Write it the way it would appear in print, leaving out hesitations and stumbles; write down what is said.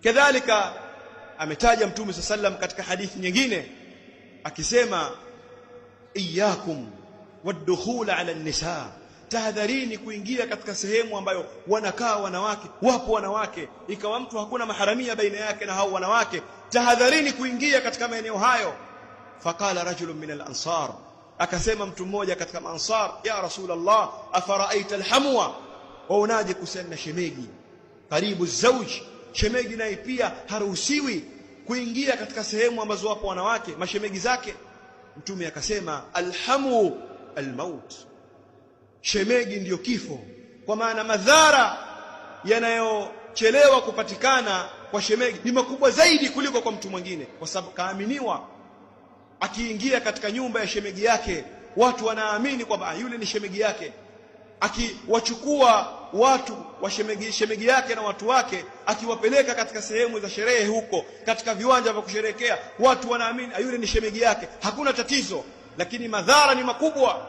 Kadhalika ametaja Mtume sallam katika hadithi nyingine akisema, iyyakum wad-dukhul ala an-nisa, tahadharini kuingia katika sehemu ambayo wanakaa wanawake, wapo wanawake, ikawa mtu hakuna maharamia baina yake na hao wanawake, tahadharini kuingia katika maeneo hayo. Faqala rajulun min al-ansar, akasema mtu mmoja katika ansar, ya Rasulullah, afaraaita al-hamwa, waonaje kuhusiana na shemegi? Karibu zawji, shemegi naye pia haruhusiwi kuingia katika sehemu ambazo wapo wanawake, mashemegi zake. Mtume akasema, alhamu almaut, shemegi ndiyo kifo, kwa maana madhara yanayochelewa kupatikana kwa shemegi ni makubwa zaidi kuliko kwa mtu mwingine, kwa sababu kaaminiwa akiingia katika nyumba ya shemegi yake, watu wanaamini kwamba yule ni shemegi yake. Akiwachukua watu wa shemegi yake na watu wake, akiwapeleka katika sehemu za sherehe huko, katika viwanja vya kusherehekea, watu wanaamini yule ni shemegi yake, hakuna tatizo. Lakini madhara ni makubwa.